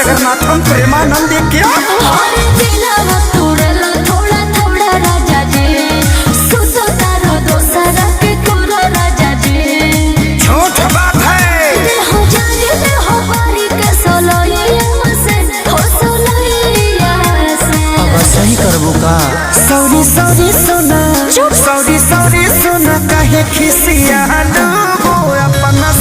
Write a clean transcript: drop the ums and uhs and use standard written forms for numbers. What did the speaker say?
सागरनाथम प्रेमानंद क्या थोड़ा थोड़ा राजा जी सुसो तारो दोसरा के कोरा राजा जी झूठ बात है हो जाने हो बारी के सोलैया से हो सोलैया से अब सही करबो का सॉरी सॉरी सोना सॉरी सॉरी सोना काहे खिसिया लो अपना